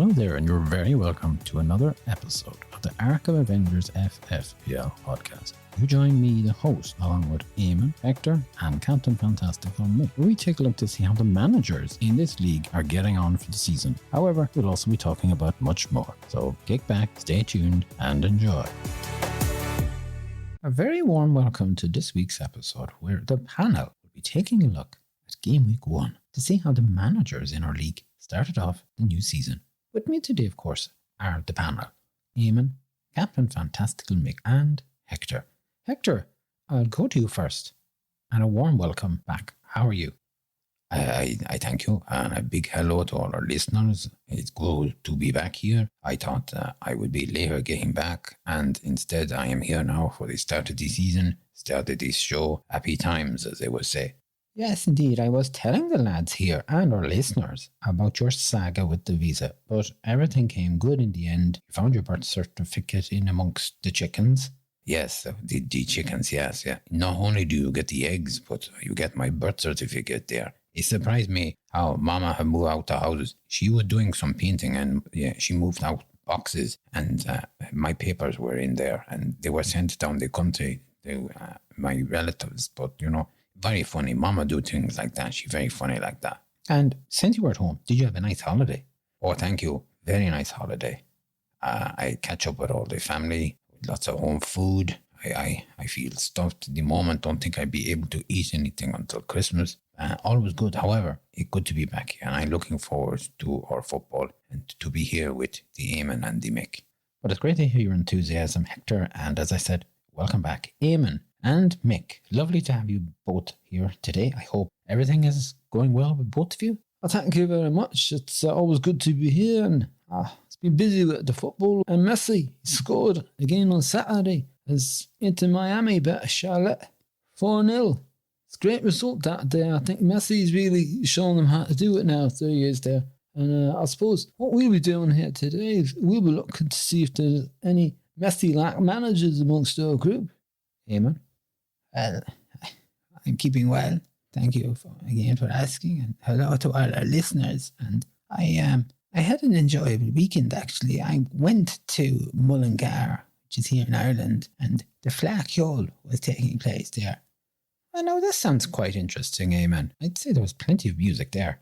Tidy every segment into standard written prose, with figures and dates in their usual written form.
Hello there, and you're very welcome to another episode of the Arkham Avengers FFPL podcast. You join me, the host, along with Eamon, Hector, and Captain Fantastical Mick, where we take a look to see how the managers in this league are getting on for the season. However, we'll also be talking about much more. So kick back, stay tuned, and enjoy. A very warm welcome to this week's episode, where the panel will be taking a look at Gameweek 1 to see how the managers in our league started off the new season. With me today, of course, are the panel, Eamon, Captain Fantastical Mick, and Hector. Hector, I'll go to you first, and a warm welcome back. How are you? I thank you, and a big hello to all our listeners. It's good to be back here. I thought I would be later getting back, and instead I am here now for the start of the season, start of this show. Happy times, as they would say. Yes, indeed. I was telling the lads here and our listeners about your saga with the visa, but everything came good in the end. You found your birth certificate in amongst the chickens. Yes, the chickens, yes, yeah. Not only do you get the eggs, but you get my birth certificate there. It surprised me how Mama had moved out the houses. She was doing some painting, and yeah, she moved out boxes, and my papers were in there, and they were sent down the country to my relatives. But, you know, very funny. Mama do things like that. She's very funny like that. And since you were at home, did you have a nice holiday? Oh, thank you. Very nice holiday. I catch up with all the family, with lots of home food. I feel stuffed at the moment. Don't think I'd be able to eat anything until Christmas. All was good. However, it's good to be back here, and I'm looking forward to our football and to be here with the Eamon and the Mick. But it's great to hear your enthusiasm, Hector. And as I said, welcome back, Eamon and Mick. Lovely to have you both here today. I hope everything is going well with both of you. Well, thank you very much. It's always good to be here, and it's been busy with the football. And Messi scored again on Saturday as Inter Miami beat Charlotte 4-0. It's a great result that day. I think Messi's really shown them how to do it now, 3 years there. And I suppose what we'll be doing here today is we'll be looking to see if there's any Messi-like managers amongst our group. Eamon? Well, I'm keeping well. Thank you again for asking, and hello to all our listeners. And I had an enjoyable weekend, actually. I went to Mullingar, which is here in Ireland, and the Fleadh Cheoil was taking place there. I know this sounds quite interesting, Eamon. I'd say there was plenty of music there.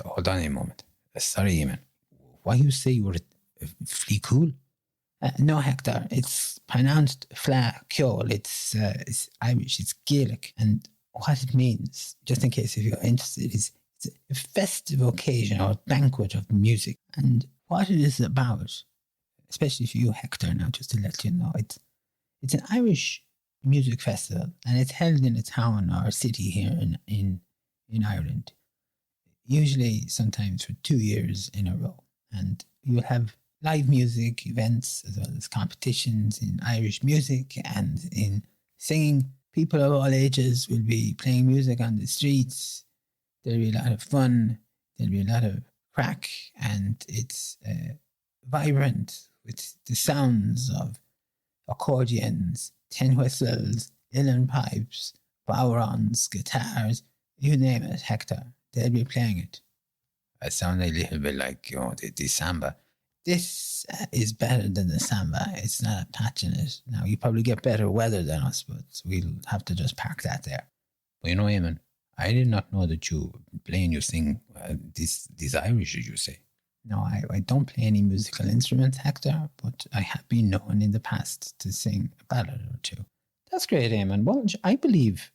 Hold on a moment. Sorry, Eamon. Why you say you were at Fleadh Cheoil? No, Hector. It's pronounced Fleadh Cheoil. It's Irish. It's Gaelic. And what it means, just in case if you're interested, is it's a festive occasion or banquet of music. And what it is about, especially for you, Hector, now just to let you know, it's an Irish music festival, and it's held in a town or a city here in Ireland. Usually, sometimes for 2 years in a row. And you'll have live music events as well as competitions in Irish music and in singing. People of all ages will be playing music on the streets. There'll be a lot of fun. There'll be a lot of crack, and it's vibrant with the sounds of accordions, tin whistles, uilleann pipes, bodhráns, guitars, you name it, Hector. They'll be playing it. It sounds a little bit like, you know, the samba. This is better than the samba. It's not a patch in it. Now, you probably get better weather than us, but we'll have to just park that there. But you know, Eamon, I did not know that you sing this Irish, as you say. No, I don't play any musical instruments, Hector, but I have been known in the past to sing a ballad or two. That's great, Eamon. Well, I believe,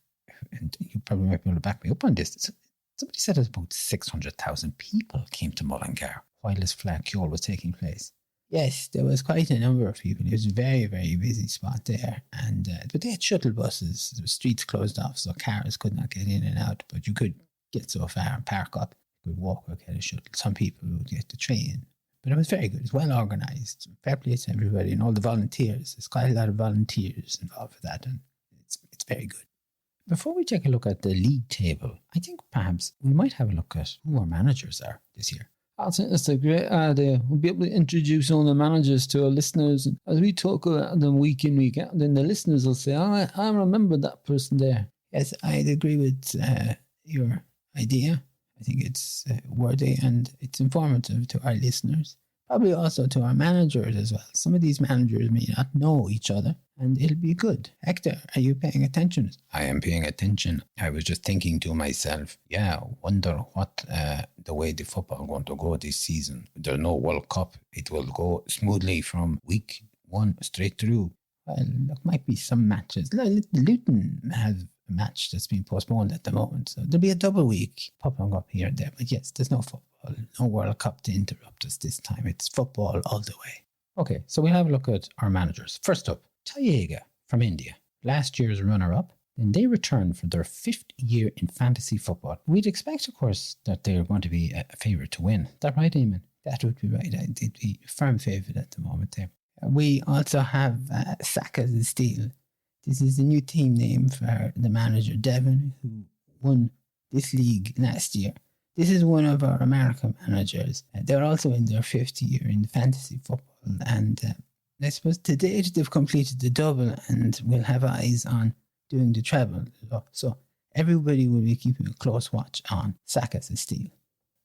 and you probably might be able to back me up on this, somebody said that about 600,000 people came to Mullingar while this Fleadh Cheoil was taking place. Yes, there was quite a number of people. It was a very, very busy spot there. And but they had shuttle buses. The streets closed off, so cars could not get in and out. But you could get so far and park up. You could walk or get a shuttle. Some people would get the train. But it was very good. It's well organised. Fair play to everybody and all the volunteers. There's quite a lot of volunteers involved with that, and it's very good. Before we take a look at the league table, I think perhaps we might have a look at who our managers are this year. I think that's a great idea. We'll be able to introduce all the managers to our listeners. And as we talk about them week in, week out, then the listeners will say, I remember that person there. Yes, I'd agree with your idea. I think it's worthy and it's informative to our listeners. probably also to our managers as well. Some of these managers may not know each other, and it'll be good. Hector, are you paying attention? I am paying attention. I was just thinking to myself, wonder what the way the football going to go this season. There's no World Cup. It will go smoothly from week 1 straight through. Well, there might be some matches. Luton have a match that's been postponed at the moment, so there'll be a double week popping up here and there. But yes, there's no football, no World Cup to interrupt us this time. It's football all the way. Okay, so we'll have a look at our managers. First up, Tayega from India, last year's runner-up. Then they return for their 5th year in fantasy football. We'd expect, of course, that they're going to be a favourite to win. Is that right, Eamon? That would be right. They'd be firm favourite at the moment there. We also have Saka the Steel. This is the new team name for the manager, Devon, who won this league last year. This is one of our American managers. They're also in their 5th year in fantasy football. And I suppose to date they've completed the double and will have eyes on doing the treble. So everybody will be keeping a close watch on Saka the Steel.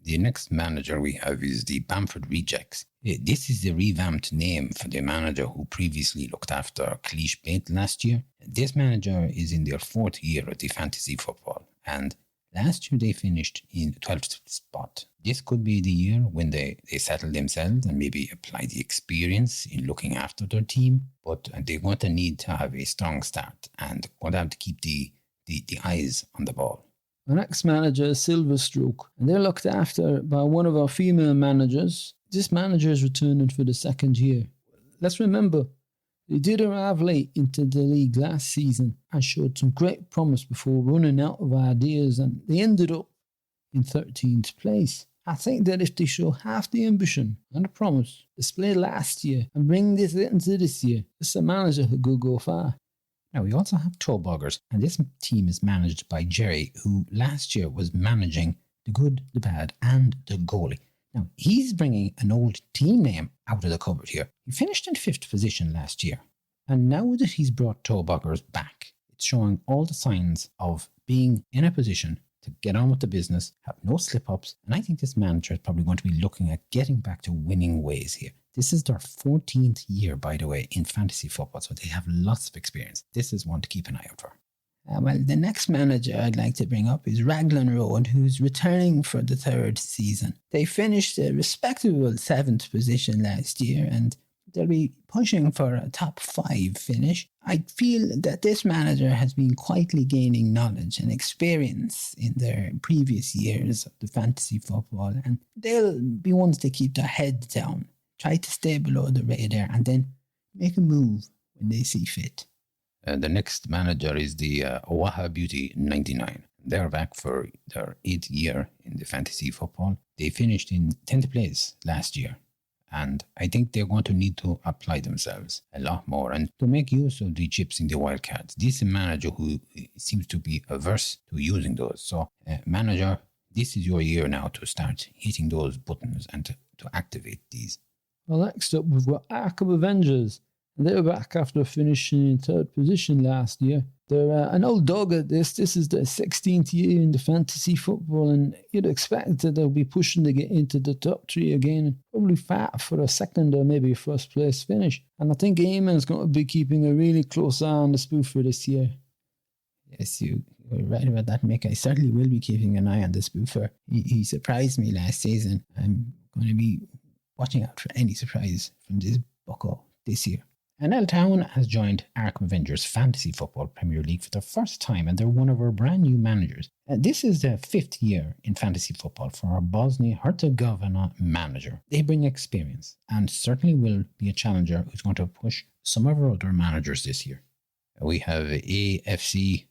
The next manager we have is the Bamford Rejects. This is the revamped name for the manager who previously looked after Cleash Bait last year. This manager is in their 4th year of the fantasy football, and last year they finished in 12th spot. This could be the year when they settle themselves and maybe apply the experience in looking after their team, but they're going to need to have a strong start and going to have to keep the eyes on the ball. Our next manager is Silverstroke, and they're looked after by one of our female managers. This manager is returning for the 2nd year. Let's remember, they did arrive late into the league last season and showed some great promise before running out of ideas, and they ended up in 13th place. I think that if they show half the ambition and the promise displayed last year and bring this into this year, this manager who could go far. Now, we also have Toe Buggers, and this team is managed by Jerry, who last year was managing the good, the bad, and the goalie. Now, he's bringing an old team name out of the cupboard here. He finished in 5th position last year, and now that he's brought Toe Buggers back, it's showing all the signs of being in a position to get on with the business, have no slip-ups, and I think this manager is probably going to be looking at getting back to winning ways here. This is their 14th year, by the way, in fantasy football, so they have lots of experience. This is one to keep an eye out for. Well, the next manager I'd like to bring up is Raglan Road, who's returning for the 3rd season. They finished a respectable 7th position last year, and they'll be pushing for a top 5 finish. I feel that this manager has been quietly gaining knowledge and experience in their previous years of the fantasy football, and they'll be ones to keep their head down, try to stay below the radar, and then make a move when they see fit. The next manager is the Oaha Beauty 99. They're back for their 8th year in the fantasy football. They finished in 10th place last year. And I think they're going to need to apply themselves a lot more and to make use of the chips in the wildcards. This is a manager who seems to be averse to using those. So, manager, this is your year now to start hitting those buttons and to activate these. Well, next up, we've got Arkham Avengers. And they're back after finishing in 3rd position last year. They're an old dog at this. This is their 16th year in the fantasy football, and you'd expect that they'll be pushing to get into the top 3 again and probably fight for a 2nd or maybe 1st place finish. And I think Eamon's going to be keeping a really close eye on the spoofer this year. Yes, you were right about that, Mick. I certainly will be keeping an eye on the spoofer. He surprised me last season. I'm going to be watching out for any surprise from this bucko this year. And L Town has joined Arkham Avengers Fantasy Football Premier League for the first time, and they're one of our brand new managers. This is the 5th year in fantasy football for our Bosnia-Herzegovina manager. They bring experience and certainly will be a challenger who's going to push some of our other managers this year. We have AFC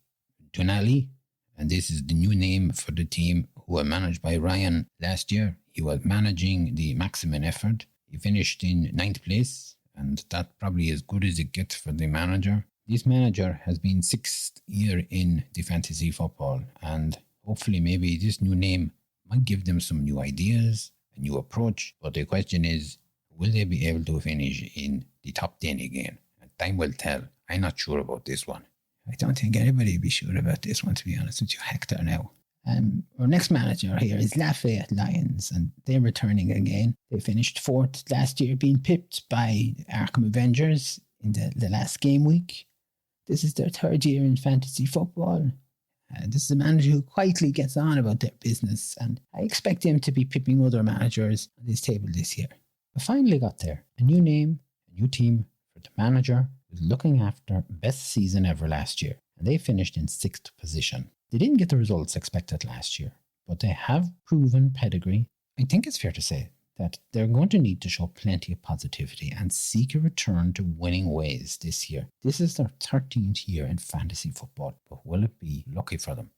Dunali, and this is the new name for the team who were managed by Ryan last year. He was managing the Maximum Effort. He finished in 9th place. And that probably as good as it gets for the manager. This manager has been 6th year in the fantasy football, and hopefully maybe this new name might give them some new ideas, a new approach. But the question is, will they be able to finish in the top 10 again? And time will tell. I'm not sure about this one. I don't think anybody will be sure about this one, to be honest with you, Hector, now. Our next manager here is Lafayette Lions, and they're returning again. They finished 4th last year, being pipped by Arkham Avengers in the last game week. This is their 3rd year in fantasy football. This is a manager who quietly gets on about their business, and I expect him to be pipping other managers on this table this year. We finally got there. A new name, a new team for the manager who's looking after best season ever last year, and they finished in 6th position. They didn't get the results expected last year, but they have proven pedigree. I think it's fair to say that they're going to need to show plenty of positivity and seek a return to winning ways this year. This is their 13th year in fantasy football, but will it be lucky for them?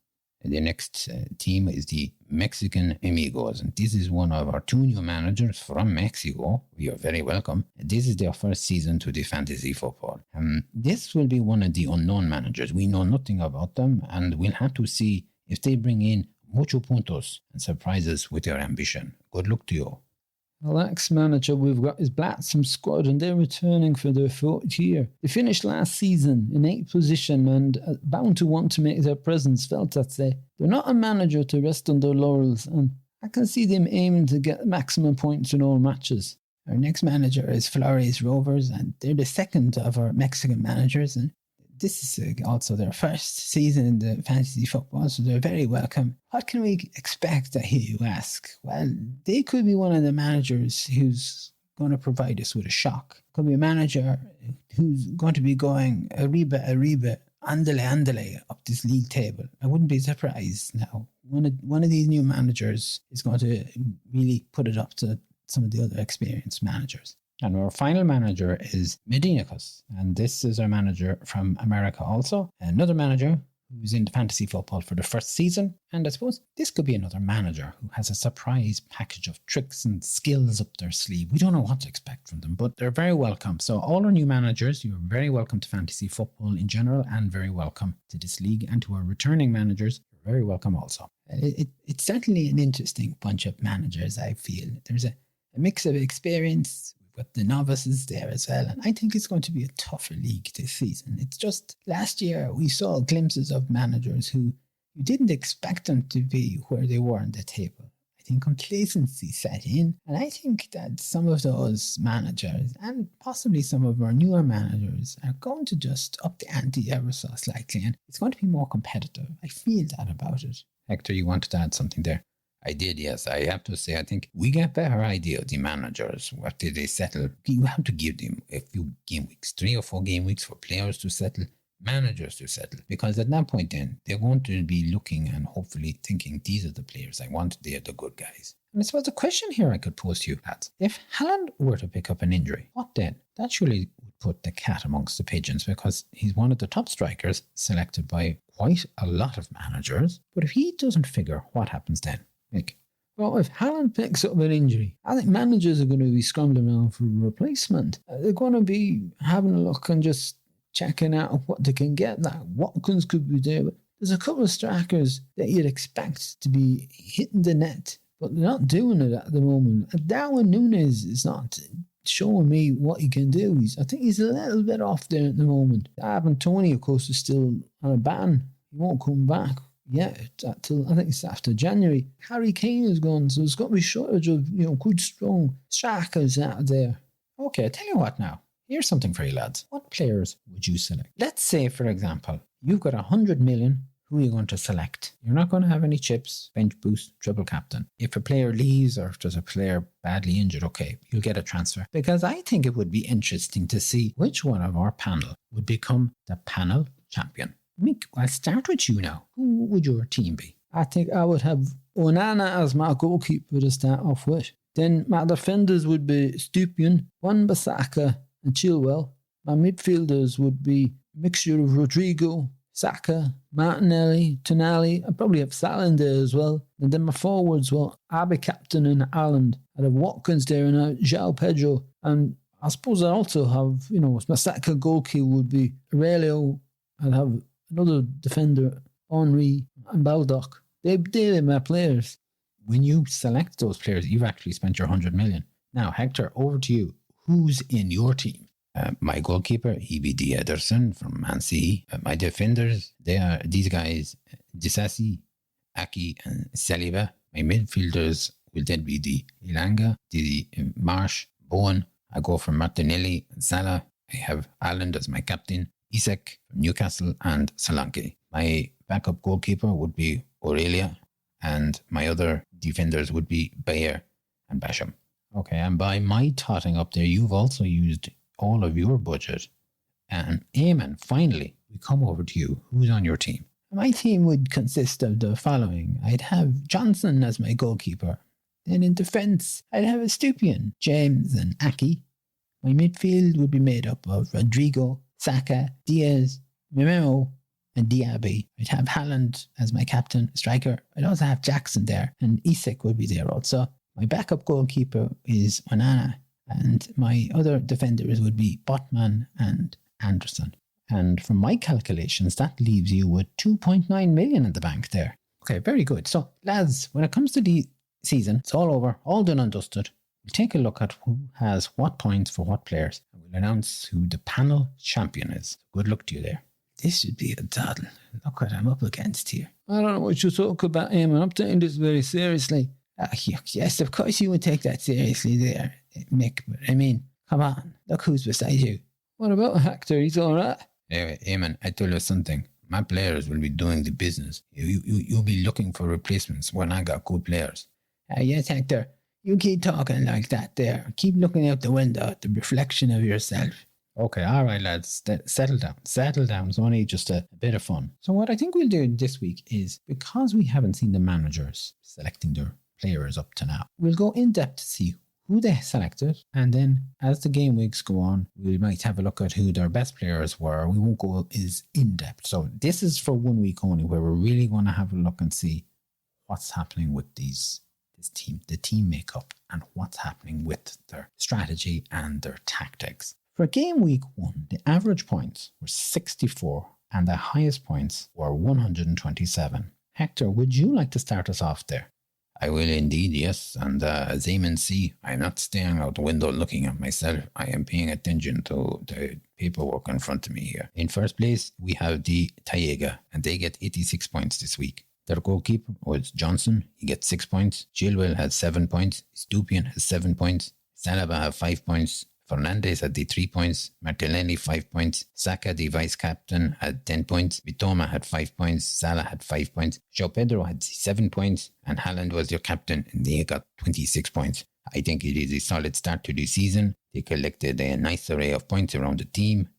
The next team is the Mexican Amigos, and this is one of our 2 new managers from Mexico. You are very welcome. This is their first season to the fantasy football. This will be one of the unknown managers. We know nothing about them, and we'll have to see if they bring in mucho puntos and surprise us with their ambition. Good luck to you. The next manager we've got is Blacksome Squad, and they're returning for their 4th year. They finished last season in 8th position and bound to want to make their presence felt, I'd say. They're not a manager to rest on their laurels, and I can see them aiming to get maximum points in all matches. Our next manager is Flores Rovers, and they're the 2nd of our Mexican managers, and this is also their first season in the fantasy football, so they're very welcome. What can we expect, I hear you ask? Well, they could be one of the managers who's going to provide us with a shock. Could be a manager who's going to be going arriba, andale up this league table. I wouldn't be surprised now. One of these new managers is going to really put it up to some of the other experienced managers. And our final manager is Medinicus, and this is our manager from America also. Another manager who's into fantasy football for the first season, and I suppose this could be another manager who has a surprise package of tricks and skills up their sleeve. We don't know what to expect from them, but they're very welcome. So all our new managers, you're very welcome to fantasy football in general, and very welcome to this league, and to our returning managers, you're very welcome also. It's certainly an interesting bunch of managers, I feel. There's a mix of experience with the novices there as well, and I think it's going to be a tougher league this season. It's just last year we saw glimpses of managers who you didn't expect them to be where they were on the table. I think complacency set in, and I think that some of those managers and possibly some of our newer managers are going to just up the ante ever so slightly, and it's going to be more competitive. I feel that about it. Hector, you wanted to add something there? I did, yes. I have to say, I think we get a better idea of the managers. What did they settle? You have to give them a few game weeks, 3 or 4 game weeks for players to settle, managers to settle. Because at that point then, they're going to be looking and hopefully thinking, these are the players I want, they're the good guys. And I suppose the question here I could pose to you, lads, if Haaland were to pick up an injury, what then? That surely would put the cat amongst the pigeons, because he's one of the top strikers selected by quite a lot of managers. But if he doesn't figure, what happens then? Mick? Well, if Haaland picks up an injury, I think managers are going to be scrambling around for a replacement. They're going to be having a look and just checking out what they can get. Like Watkins could be there, but there's a couple of strikers that you'd expect to be hitting the net, but they're not doing it at the moment. And Darwin Núñez is not showing me what he can do. I think he's a little bit off there at the moment. Ivan Toney, of course, is still on a ban. He won't come back. Yeah, till I think it's after January. Harry Kane is gone, so there's got to be a shortage of good, strong strikers out there. Okay, I tell you what now. Here's something for you lads. What players would you select? Let's say, for example, you've got 100 million. Who are you going to select? You're not going to have any chips, bench boost, triple captain. If a player leaves or if there's a player badly injured, okay, you'll get a transfer. Because I think it would be interesting to see which one of our panel would become the panel champion. Mick, I'll start with you now. Who would your team be? I think I would have Onana as my goalkeeper to start off with. Then my defenders would be Stupien, Wan-Bissaka and Chilwell. My midfielders would be a mixture of Rodrigo, Saka, Martinelli, Tonali. I'd probably have Salah in there as well. And then my forwards, well, I'd be captain in Ireland. I'd have Watkins there and João Pedro. And I suppose I'd also have, my Saka goalkeeper would be Aurelio. I'd have another defender, Henry and Baldock. They're my players. When you select those players, you've actually spent your 100 million. Now, Hector, over to you. Who's in your team? My goalkeeper, EBD Ederson from Man City. My defenders, they are these guys, Disasi, Aki and Saliba. My midfielders will then be the Ilanga, the Marsh, Bowen. I go for Martinelli and Salah. I have Ireland as my captain, Isak from Newcastle, and Solanke. My backup goalkeeper would be Aurelia, and my other defenders would be Bayer and Basham. Okay, and by my totting up there, you've also used all of your budget. And Eamon, finally, we come over to you. Who's on your team? My team would consist of the following. I'd have Johnson as my goalkeeper. Then in defence, I'd have Estupiñán, James and Aki. My midfield would be made up of Rodrigo, Saka, Diaz, Mimemo and Diaby. I'd have Haaland as my captain, striker. I'd also have Jackson there, and Isak would be there also. My backup goalkeeper is Onana, and my other defenders would be Botman and Anderson. And from my calculations, that leaves you with 2.9 million in the bank there. Okay, very good. So, lads, when it comes to the season, it's all over, all done and dusted. We'll take a look at who has what points for what players, and we'll announce who the panel champion is. Good luck to you there. This should be a doddle. Look what I'm up against here. I don't know what you talk about, Eamon. I'm taking this very seriously. Yes, of course you would take that seriously there, Mick. But I mean, come on. Look who's beside you. What about Hector? He's all right. Anyway, Eamon, I tell you something. My players will be doing the business. You'll be looking for replacements when I got good players. Yes, Hector. You keep talking like that there. Keep looking out the window at the reflection of yourself. Okay, all right, lads. Settle down. Settle down. It's only just a bit of fun. So what I think we'll do this week is, because we haven't seen the managers selecting their players up to now, we'll go in depth to see who they selected, and then as the game weeks go on, we might have a look at who their best players were. We won't go as in depth. So this is for 1 week only, where we're really going to have a look and see what's happening with this team, the team makeup, and what's happening with their strategy and their tactics. For game week 1, the average points were 64 and the highest points were 127. Hector, would you like to start us off there? I will indeed, yes. And as Eamon see, I'm not staring out the window looking at myself. I am paying attention to the paperwork in front of me here. In first place, we have the Tayega, and they get 86 points this week. Their goalkeeper was Johnson. He gets 6 points. Cheoil has 7 points. Estupiñán has 7 points. Saliba have 5 points. Fernandez had the 3 points. Martinelli 5 points. Saka, the vice captain, had 10 points. Mitoma had 5 points. Salah had 5 points. João Pedro had 7 points. And Haaland was your captain, and they got 26 points. I think it is a solid start to the season. They collected a nice array of points around the team.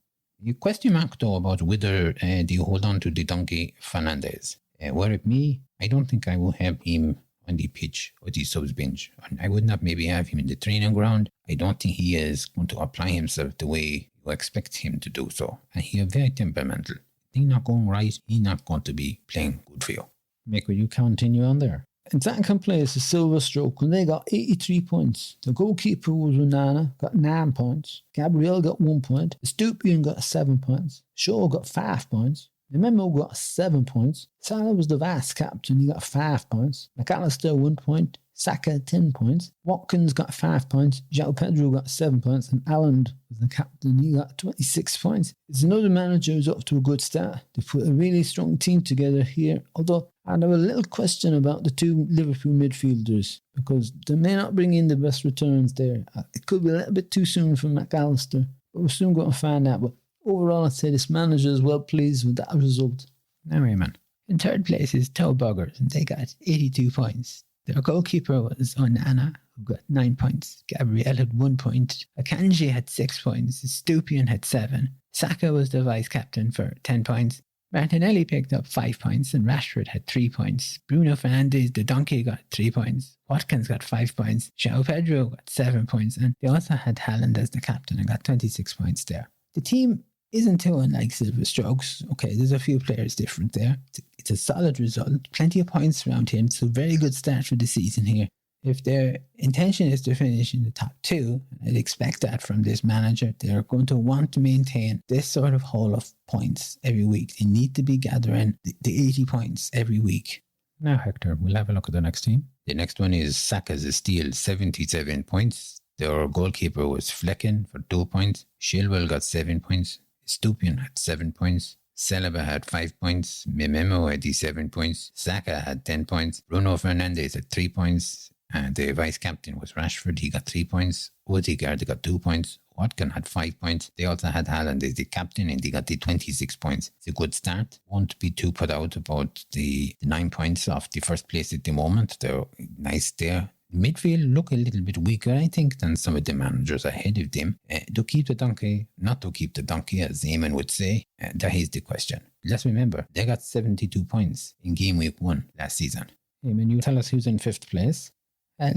You question mark though about whether they hold on to the donkey Fernandez. Were it me, I don't think I will have him on the pitch or the subs bench. I would not maybe have him in the training ground. I don't think he is going to apply himself the way you expect him to do so. And he is very temperamental. Things not going right, he's not going to be playing good for you. Mick, will you continue on there? In second place is Silver Stroke, and they got 83 points. The goalkeeper was Onana, got 9 points. Gabriel got 1 point. Estupiñán got 7 points. Shaw got 5 points. The Memo got 7 points. Salah was the vice captain, he got 5 points. McAllister 1 point. Saka 10 points. Watkins got 5 points. João Pedro got 7 points. And Allen was the captain, he got 26 points. It's another manager who's up to a good start. They put a really strong team together here. Although I have a little question about the 2 Liverpool midfielders, because they may not bring in the best returns there. It could be a little bit too soon for McAllister, but we're soon going to find out. But overall, I'd say this manager is well pleased with that result. Now, Eamon. In third place is Toe Buggers, and they got 82 points. Their goalkeeper was Onana, who got 9 points. Gabriel had 1 point. Akanji had 6 points. Estupiñán had 7. Saka was the vice captain for 10 points. Martinelli picked up 5 points, and Rashford had 3 points. Bruno Fernandes, the donkey, got 3 points. Watkins got 5 points. João Pedro got 7 points, and they also had Haaland as the captain and got 26 points there. The team isn't too unlike Silver Strokes. Okay, there's a few players different there. It's a solid result. Plenty of points around here. It's a very good start for the season here. If their intention is to finish in the top 2, I'd expect that from this manager, they're going to want to maintain this sort of haul of points every week. They need to be gathering the 80 points every week. Now, Hector, we'll have a look at the next team. The next one is Saka's Steel, 77 points. Their goalkeeper was Flecken for 2 points. Chilwell got 7 points. Estupiñán had 7 points. Saliba had 5 points. Mememo had 7 points. Saka had 10 points. Bruno Fernandes had 3 points. And the vice captain was Rashford. He got 3 points. Odegaard got 2 points. Watkin had 5 points. They also had Haaland as the captain and he got the 26 points. It's a good start. Won't be too put out about the 9 points off the first place at the moment. They're nice there. Midfield look a little bit weaker, I think, than some of the managers ahead of them. To keep the donkey, not to keep the donkey, as Eamon would say, that is the question. Let's remember, they got 72 points in game week 1 last season. Eamon, you tell us who's in 5th place.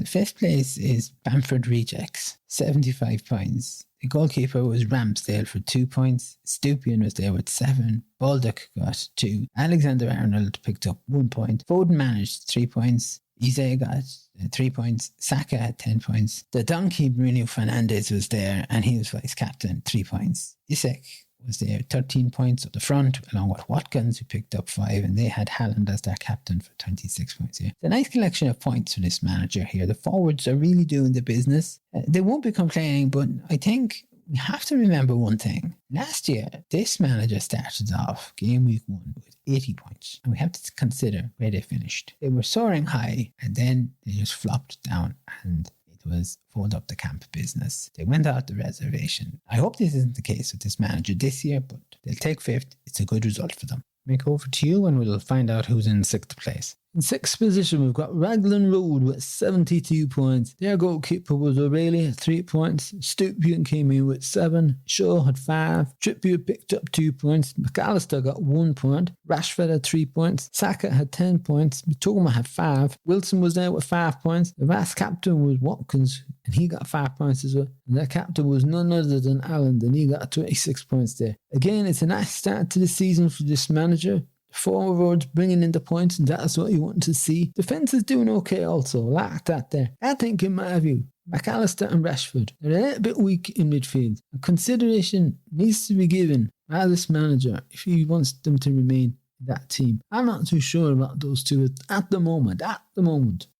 Fifth place is Bamford Rejects, 75 points. The goalkeeper was Ramsdale for 2 points. Stupien was there with 7. Baldock got 2. Alexander-Arnold picked up 1 point. Foden managed 3 points. Eze got 3 points. Saka had 10 points. The donkey Bruno Fernandes was there and he was vice captain, 3 points. Isaac was there, 13 points up the front, along with Watkins, who picked up 5, and they had Haaland as their captain for 26 points here. It's a nice collection of points for this manager here. The forwards are really doing the business. They won't be complaining, but I think we have to remember one thing. Last year, this manager started off game week 1 with 80 points, and we have to consider where they finished. They were soaring high, and then they just flopped down, and it was fold up the camp business. They went out the reservation. I hope this isn't the case with this manager this year, but they'll take 5th. It's a good result for them. Mick, over to you and we'll find out who's in 6th place. In 6th position, we've got Raglan Road with 72 points. Their goalkeeper was O'Reilly at 3 points. Stupien came in with 7. Shaw had 5. Trippier picked up 2 points. McAllister got 1 point. Rashford had 3 points. Saka had 10 points. Mitoma had 5. Wilson was there with 5 points. The vice captain was Watkins, and he got 5 points as well. And their captain was none other than Allen, and he got 26 points there. Again, it's a nice start to the season for this manager. Forwards bringing in the points, and that's what you want to see. Defence is doing okay also. Like that there. I think, in my view, McAllister and Rashford, they're a little bit weak in midfield. And consideration needs to be given by this manager if he wants them to remain in that team. I'm not too sure about those two at the moment.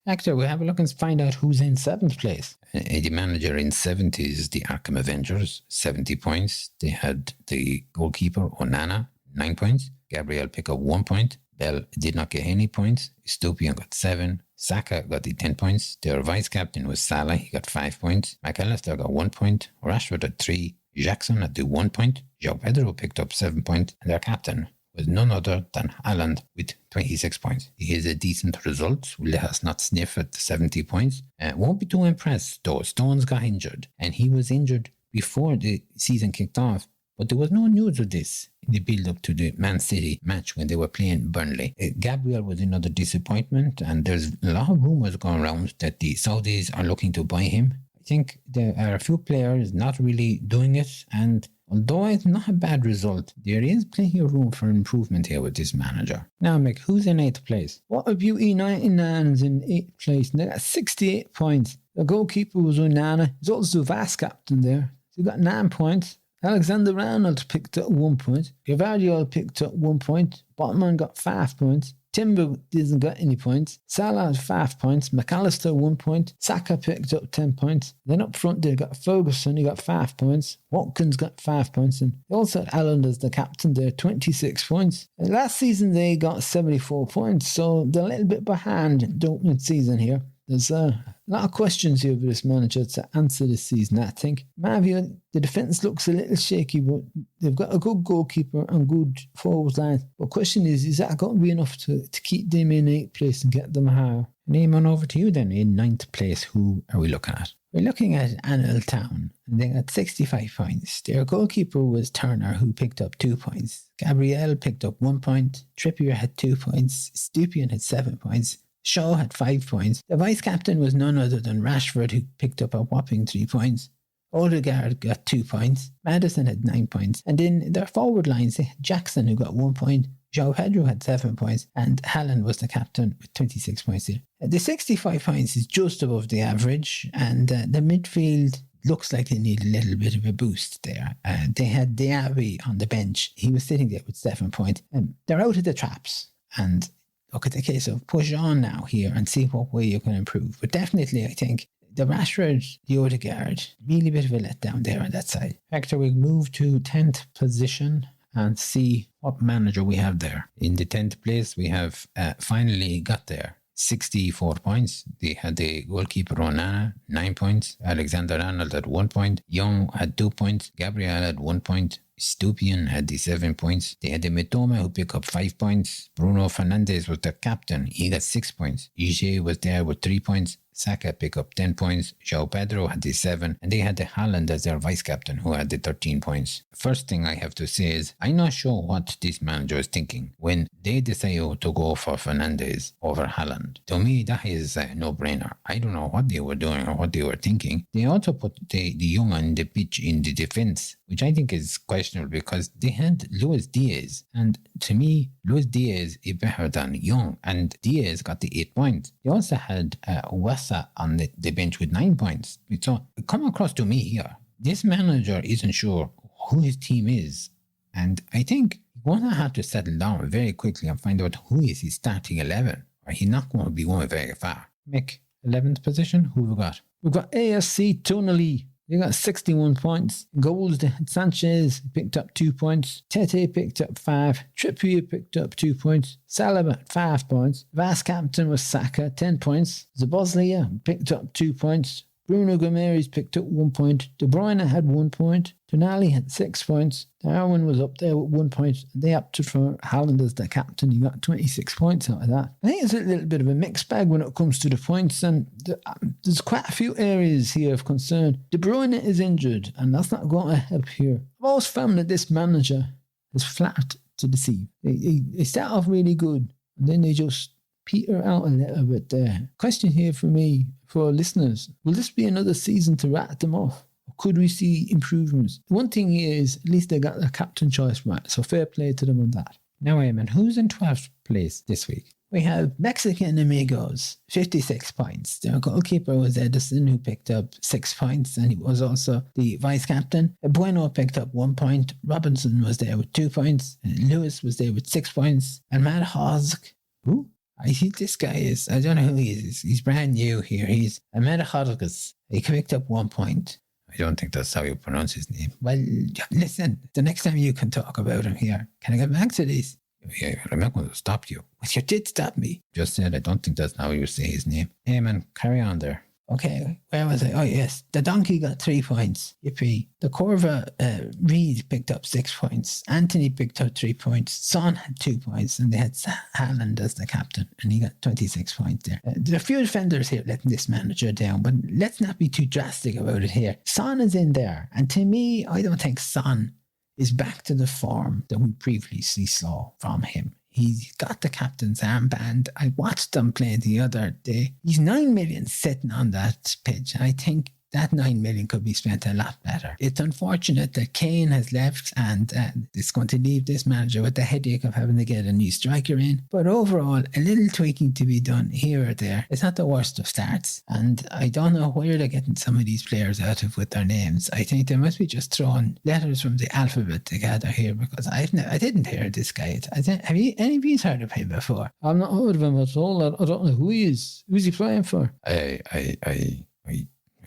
Hector, we'll have a look and find out who's in 7th place. The manager in 7th is the Arkham Avengers, 70 points. They had the goalkeeper, Onana, 9 points. Gabriel picked up 1 point. Bell did not get any points. Stupien got 7. Saka got the 10 points. Their vice-captain was Salah. He got 5 points. McAllister got 1 point. Rashford had 3. Jackson had the 1 point. João Pedro picked up 7 points. And their captain was none other than Haaland with 26 points. He is a decent result. Let us not sniff at the 70 points. Won't be too impressed though. Stones got injured. And he was injured before the season kicked off. But there was no news of this in the build-up to the Man City match when they were playing Burnley. Gabriel was another disappointment, and there's a lot of rumours going around that the Saudis are looking to buy him. I think there are a few players not really doing it, and although it's not a bad result, there is plenty of room for improvement here with this manager. Now, Mick, who's in 8th place? What a beauty, 99 is in 8th place, and they got 68 points. The goalkeeper was Onana. He's also the vice captain there. So he got 9 points. Alexander-Arnold picked up 1 point. Gavardiol picked up 1 point. Botman got 5 points. Timber didn't get any points. Salah had 5 points. McAllister 1 point. Saka picked up 10 points. Then up front they got Ferguson, he got 5 points. Watkins got 5 points. And they also had Allen as the captain there, 26 points. And last season they got 74 points, so they're a little bit behind Dortmund season here. There's a lot of questions here for this manager to answer this season, I think. My view, the defence looks a little shaky, but they've got a good goalkeeper and good forward line. But the question is that going to be enough to keep them in 8th place and get them higher? Name on over to you then. In 9th place, who are we looking at? We're looking at Anil Town, and they got 65 points. Their goalkeeper was Turner, who picked up 2 points. Gabriel picked up 1 point. Trippier had 2 points. Stupien had 7 points. Shaw had 5 points. The vice-captain was none other than Rashford, who picked up a whopping 3 points. Odegaard got 2 points. Maddison had 9 points. And in their forward lines, they had Jackson, who got 1 point. João Pedro had 7 points. And Haaland was the captain with 26 points here. The 65 points is just above the average. And the midfield looks like they need a little bit of a boost there. They had Diaby on the bench. He was sitting there with 7 points. They're out of the traps. And look at the case of push on now here and see what way you can improve. But definitely, I think the Rashford, the Odegaard, really a bit of a letdown there on that side. Hector, we move to 10th position. and see what manager we have there. In the 10th place, we have finally got there. 64 points. They had the goalkeeper Onana, 9 points. Alexander Arnold had 1 point. Young had 2 points. Gabriel had 1 point. Stupian had the 7 points. They had the Mitoma who picked up 5 points. Bruno Fernandes was the captain. He got 6 points. Ije was there with 3 points. Saka picked up 10 points. João Pedro had the 7. And they had the Haaland as their vice captain who had the 13 points. First thing I have to say is I'm not sure what this manager is thinking when they decided to go for Fernandes over Haaland. To me, that is a no-brainer. I don't know what they were doing or what they were thinking. They also put the young on the pitch in the defence, which I think is questionable because they had Luis Diaz. And to me, Luis Diaz is better than Young. And Diaz got the 8 points. They also had Wessa on the bench with 9 points. So come across to me here. This manager isn't sure who his team is. And I think you're going to have to settle down very quickly and find out who is his starting 11. Or he's not going to be going very far. Mick, 11th position, who have we got? We've got ASC Tonali. They got 61 points. Goals, they had Sanchez picked up 2 points. Tete picked up 5. Trippier picked up 2 points. Salah 5 points. Vice captain was Saka, 10 points. Zabozlia picked up 2 points. Bruno Gomes picked up 1 point. De Bruyne had 1 point. Tonali had 6 points. Darwin was up there with 1 point. They opted for Haaland as the captain. He got 26 points out of that. I think it's a little bit of a mixed bag when it comes to the points, and there's quite a few areas here of concern. De Bruyne is injured, and that's not going to help here. I've always found that this manager is flat to deceive. They start off really good, and then they just peter out a little bit there. Question here for me, for listeners, will this be another season to rat them off? Or could we see improvements? One thing is, at least they got their captain choice right, so fair play to them on that. Now, Eamon, who's in 12th place this week? We have Mexican Amigos, 56 points. Their goalkeeper was Edison, who picked up 6 points, and he was also the vice captain. Bueno picked up 1 point. Robinson was there with 2 points. And Lewis was there with 6 points. And Matt Hosk, who? I think this guy is, I don't know who he is. He's brand new here. He's Ahmed Hodges. He picked up 1 point. I don't think that's how you pronounce his name. Well, listen, the next time you can talk about him here. Can I get back to this? Yeah, I'm not going to stop you. Well, you did stop me. Just said I don't think that's how you say his name. Eamon, carry on there. Okay, where was I? Oh, yes. The Donkey got 3 points. Yippee. The Corva Reed picked up 6 points. Anthony picked up 3 points. Son had 2 points. And they had Haaland as the captain. And he got 26 points there. There are a few defenders here letting this manager down. But let's not be too drastic about it here. Son is in there. And to me, I don't think Son is back to the form that we previously saw from him. He's got the captain's armband. I watched him play the other day. He's 9 million sitting on that pitch. I think that 9 million could be spent a lot better. It's unfortunate that Kane has left and it's going to leave this manager with the headache of having to get a new striker in. But overall, a little tweaking to be done here or there. It's not the worst of starts. And I don't know where they're getting some of these players out of with their names. I think they must be just throwing letters from the alphabet together here because I didn't hear this guy. Have you any of you heard of him before? I've not heard of him at all. I don't know who he is. Who's he playing for?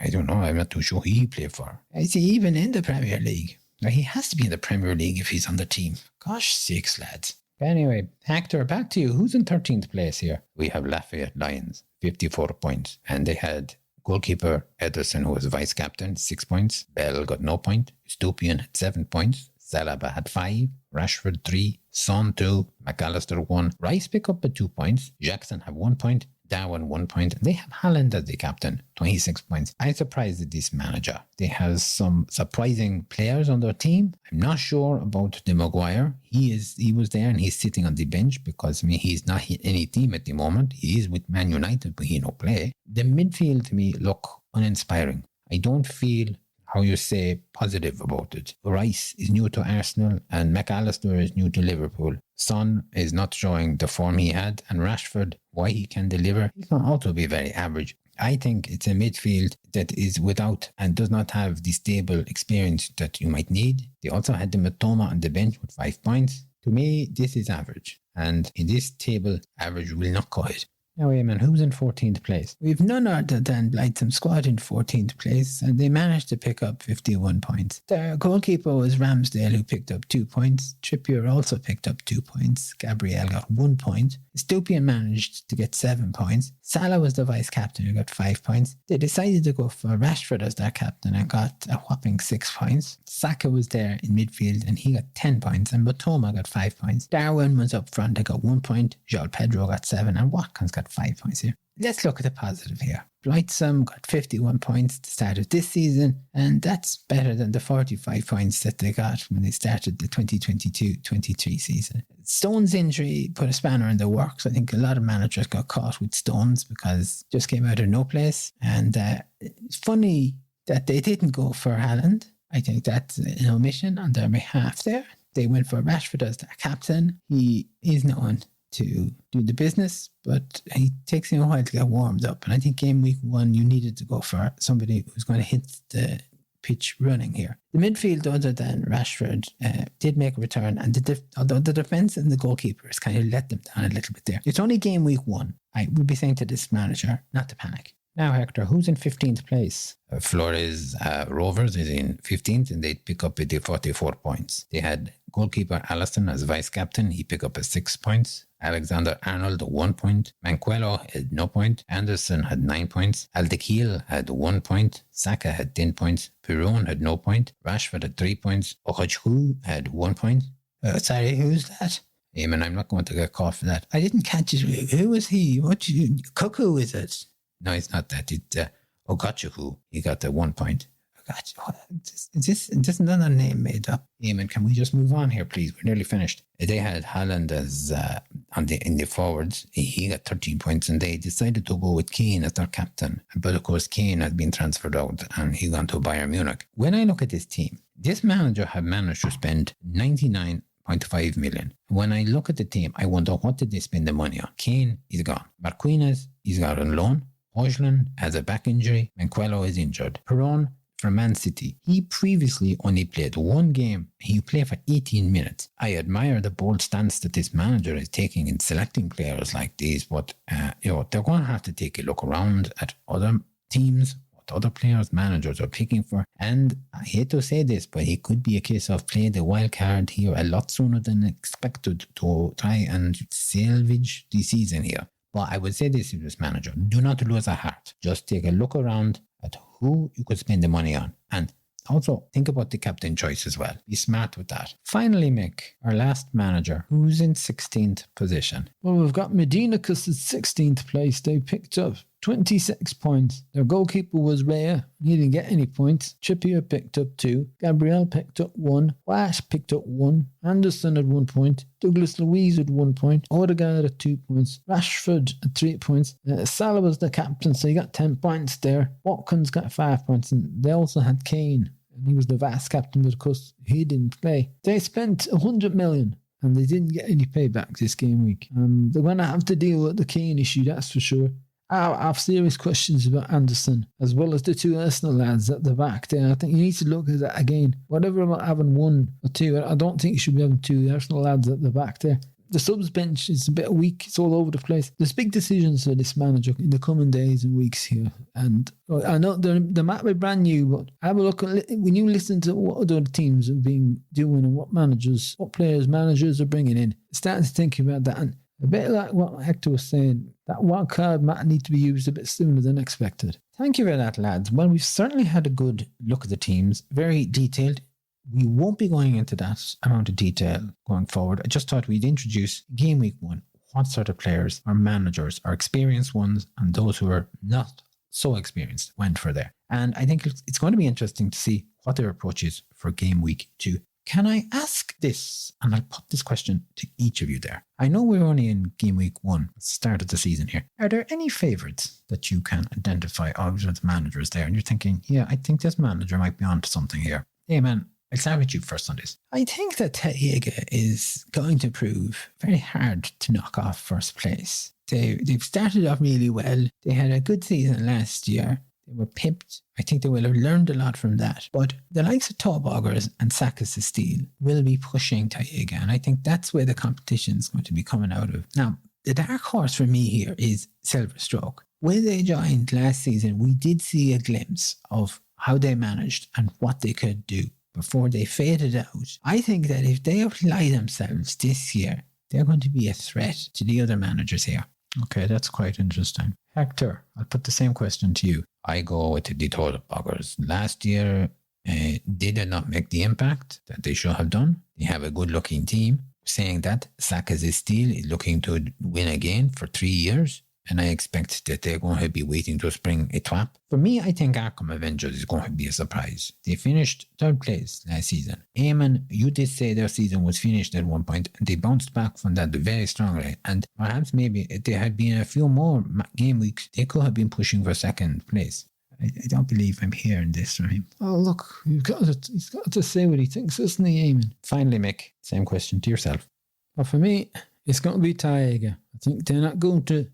I don't know. I'm not too sure who he played for. Is he even in the Premier League? He has to be in the Premier League if he's on the team. Gosh sakes, lads. Anyway, Hector, back to you. Who's in 13th place here? We have Lafayette Lions, 54 points. And they had goalkeeper Ederson, who was vice captain, 6 points. Bell got no point. Stupian had 7 points. Salaba had 5. Rashford 3. Son 2. McAllister 1. Rice pick up at 2 points. Jackson have 1 point. Darwin 1 point. They have Haaland as the captain, 26 points. I'm surprised at this manager. They have some surprising players on their team. I'm not sure about the Maguire. He was there and he's sitting on the bench because he's not in any team at the moment. He is with Man United, but he no play. The midfield to me look uninspiring. I don't feel, how you say, positive about it. Rice is new to Arsenal and McAllister is new to Liverpool. Son is not showing the form he had, and Rashford, why he can deliver, he can also be very average. I think it's a midfield that is without and does not have the stable experience that you might need. They also had the Mitoma on the bench with 5 points. To me, this is average. And in this table, average will not cut it. Now, Eamon, who's in 14th place? We've none other than Blightsome Squad in 14th place, and they managed to pick up 51 points. Their goalkeeper was Ramsdale, who picked up 2 points. Trippier also picked up 2 points. Gabriel got 1 point. Stupian managed to get 7 points. Salah was the vice captain, who got 5 points. They decided to go for Rashford as their captain and got a whopping 6 points. Saka was there in midfield, and he got 10 points, and Botoma got 5 points. Darwin was up front, he got 1 point. João Pedro got 7, and Watkins got 5 points here. Let's look at the positive here. Blightsome got 51 points at the start of this season, and that's better than the 45 points that they got when they started the 2022-23 season. Stones' injury put a spanner in the works. I think a lot of managers got caught with Stones because just came out of no place. And it's funny that they didn't go for Haaland. I think that's an omission on their behalf there. They went for Rashford as their captain. He is known to do the business, but he takes him a while to get warmed up. And I think game week 1, you needed to go for somebody who's going to hit the pitch running here. The midfield, other than Rashford, did make a return, and although the defence and the goalkeepers kind of let them down a little bit there. It's only game week 1. I would be saying to this manager not to panic. Now, Hector, who's in 15th place? Flores Rovers is in 15th, and they pick up the 44 points. They had goalkeeper Allison as vice captain. He picked up 6 points. Alexander Arnold 1 point. Manquello had no point. Anderson had 9 points. Aldekiel had 1 point. Saka had 10 points. Perron had no point. Rashford had 3 points. Okachku had 1 point. Sorry, who's that? Eamon, I'm not going to get caught for that. I didn't catch it. Who was he? Cuckoo, is it? No, it's not that. It's Okachku. He got the 1 point. Is this another name made up? Eamon, can we just move on here, please? We're nearly finished. They had Haaland as in the forwards. He got 13 points, and they decided to go with Kane as their captain. But of course, Kane had been transferred out, and he went to Bayern Munich. When I look at this team, this manager had managed to spend 99.5 million. When I look at the team, I wonder, what did they spend the money on? Kane is gone. Marquinhos is got on loan. Hojlund has a back injury. Manquello is injured. Perron from Man City. He previously only played 1 game. He played for 18 minutes. I admire the bold stance that this manager is taking in selecting players like these, but they're going to have to take a look around at other teams, what other players managers are picking for. And I hate to say this, but it could be a case of playing the wild card here a lot sooner than expected to try and salvage the season here. But I would say this to this manager: do not lose a heart. Just take a look around at who you could spend the money on. And also think about the captain choice as well. Be smart with that. Finally, Mick, our last manager, who's in 16th position. Well, we've got Medinacus at 16th place. They picked up 26 points. Their goalkeeper was Raya. He didn't get any points. Trippier picked up 2. Gabriel picked up 1. Wash picked up 1. Anderson had 1 point. Douglas Luiz had 1 point. Odegaard at 2 points. Rashford at 3 points. Salah was the captain, so he got 10 points there. Watkins got 5 points, and they also had Kane. And he was the vice captain, but of course he didn't play. They spent 100 million. And they didn't get any payback this game week. They're going to have to deal with the Kane issue, that's for sure. I have serious questions about Anderson, as well as the 2 Arsenal lads at the back there. I think you need to look at that again. Whatever about having 1 or 2, I don't think you should be having 2 Arsenal lads at the back there. The subs bench is a bit weak. It's all over the place. There's big decisions for this manager in the coming days and weeks here. And I know they might be brand new, but have a look at, when you listen to what other teams have been doing and what players managers are bringing in, starting to think about that. And a bit like what Hector was saying, that wild card might need to be used a bit sooner than expected. Thank you for that, lads. Well, we've certainly had a good look at the teams. Very detailed. We won't be going into that amount of detail going forward. I just thought we'd introduce game week 1. What sort of players or managers, or experienced ones, and those who are not so experienced went for there. And I think it's going to be interesting to see what their approach is for game week 2. Can I ask this, and I'll put this question to each of you there. I know we're only in game week 1, start of the season here. Are there any favourites that you can identify out of the managers there? And you're thinking, yeah, I think this manager might be onto something here. Hey man, I'll start with you first on this. I think that Taiga is going to prove very hard to knock off first place. They've started off really well. They had a good season last year. They were pipped. I think they will have learned a lot from that. But the likes of Tauboggers and Sakas of Steel will be pushing Taiga, and I think that's where the competition is going to be coming out of. Now, the dark horse for me here is Silver Stroke. When they joined last season, we did see a glimpse of how they managed and what they could do before they faded out. I think that if they apply themselves this year, they're going to be a threat to the other managers here. Okay, that's quite interesting. Hector, I'll put the same question to you. I go with the total buggers. Last year, they did not make the impact that they should have done. They have a good-looking team. Saying that, Saka is still looking to win again for 3 years. And I expect that they're going to be waiting to spring a twap. For me, I think Arkham Avengers is going to be a surprise. They finished 3rd place last season. Eamon, you did say their season was finished at one point, and they bounced back from that very strongly. And perhaps maybe if there had been a few more game weeks, they could have been pushing for 2nd place. I don't believe I'm hearing this from him. Oh, look, he's got to say what he thinks, isn't he, Eamon? Finally, Mick, same question to yourself. Well, for me, it's going to be Tiger. I think they're not going to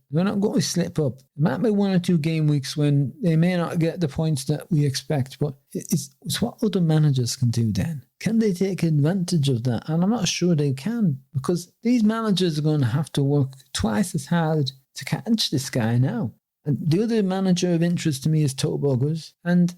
slip up. There might be 1 or 2 game weeks when they may not get the points that we expect, but it's what other managers can do then. Can they take advantage of that? And I'm not sure they can, because these managers are going to have to work twice as hard to catch this guy now. And the other manager of interest to me is Toe Buggers. And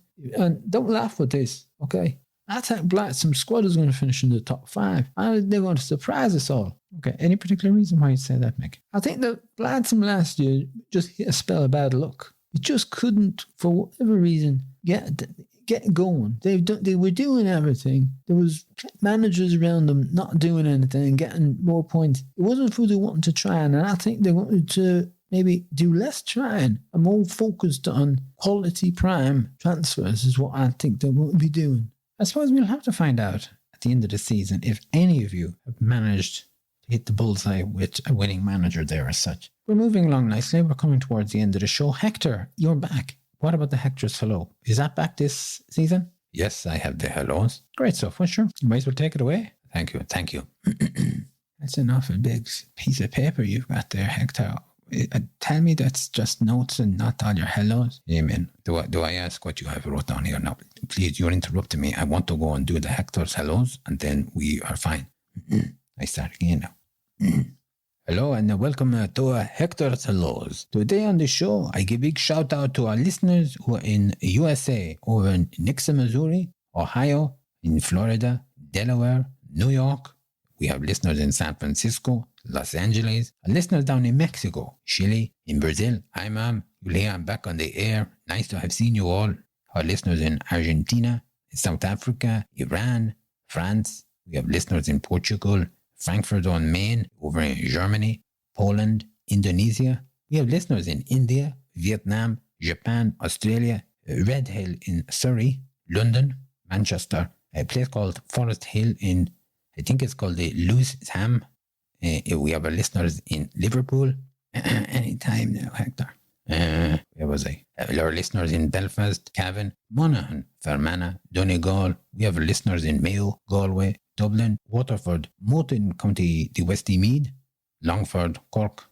don't laugh with this, okay? I think Blightsome squad is going to finish in the top 5. And they're going to surprise us all. Okay, any particular reason why you say that, Mick? I think that Blightsome last year just hit a spell of bad luck. It just couldn't, for whatever reason, get going. They were doing everything. There was managers around them not doing anything and getting more points. It wasn't who they wanted to try, and I think they wanted to maybe do less trying and more focused on quality prime transfers is what I think they won't be doing. I suppose we'll have to find out at the end of the season if any of you have managed to hit the bullseye with a winning manager there as such. We're moving along nicely. We're coming towards the end of the show. Hector, you're back. What about the Hector's Hello? Is that back this season? Yes, I have the hellos. Great stuff. Well, sure. You might as well take it away. Thank you. That's an awful big piece of paper you've got there, Hector. Tell me that's just notes and not all your hellos. Amen. Do I ask what you have wrote down here? No, please, you're interrupting me. I want to go and do the Hector's hellos, and then we are fine. I start again now. Hello and welcome to Hector's Hellos. Today on the show, I give a big shout out to our listeners who are in USA, over in Nixon, Missouri, Ohio, in Florida, Delaware, New York. We have listeners in San Francisco, Los Angeles, and listeners down in Mexico, Chile, in Brazil. Hi, Mom. Julia, I'm back on the air. Nice to have seen you all. Our listeners in Argentina, South Africa, Iran, France. We have listeners in Portugal, Frankfurt on Main, over in Germany, Poland, Indonesia. We have listeners in India, Vietnam, Japan, Australia, Red Hill in Surrey, London, Manchester, a place called Forest Hill in, I think it's called the Lewisham. We have our listeners in Liverpool. Anytime now, Hector. Where was I? Our listeners in Belfast, Cavan, Monaghan, Fermanagh, Donegal. We have listeners in Mayo, Galway, Dublin, Waterford, Morton County, the West Meath, Longford, Cork.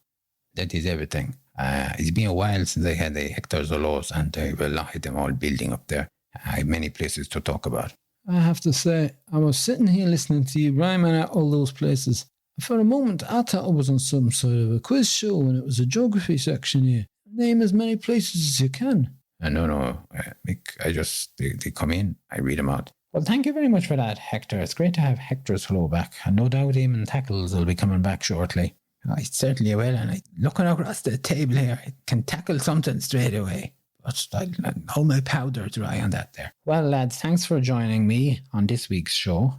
That is everything. It's been a while since I had a Hector's Hellos, and I have a lot of them all building up there. I have many places to talk about. I have to say, I was sitting here listening to you rhyming out all those places. For a moment, I thought I was on some sort of a quiz show and it was a geography section here. Name as many places as you can. No, Mick, they come in, I read them out. Well, thank you very much for that, Hector. It's great to have Hector's Hello back. And no doubt Eamon Tackles will be coming back shortly. I certainly will, and I looking across the table here, I can tackle something straight away. But I'll hold my powder dry on that there. Well, lads, thanks for joining me on this week's show.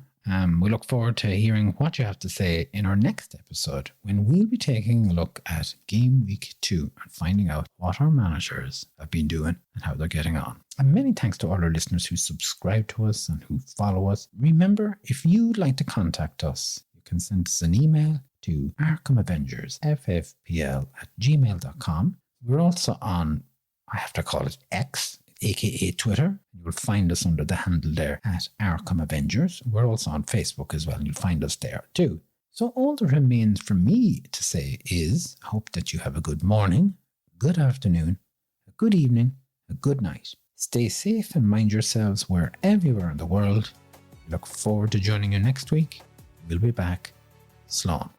We look forward to hearing what you have to say in our next episode, when we'll be taking a look at Game Week 2 and finding out what our managers have been doing and how they're getting on. And many thanks to all our listeners who subscribe to us and who follow us. Remember, if you'd like to contact us, you can send us an email to Arkham Avengers FFPL@gmail.com. We're also on, I have to call it X, aka Twitter. You'll find us under the handle there at Arkham Avengers. We're also on Facebook as well, and you'll find us there too. So all that remains for me to say is, I hope that you have a good morning, good afternoon, a good evening, a good night. Stay safe and mind yourselves wherever you are in the world. Look forward to joining you next week. We'll be back. Slán.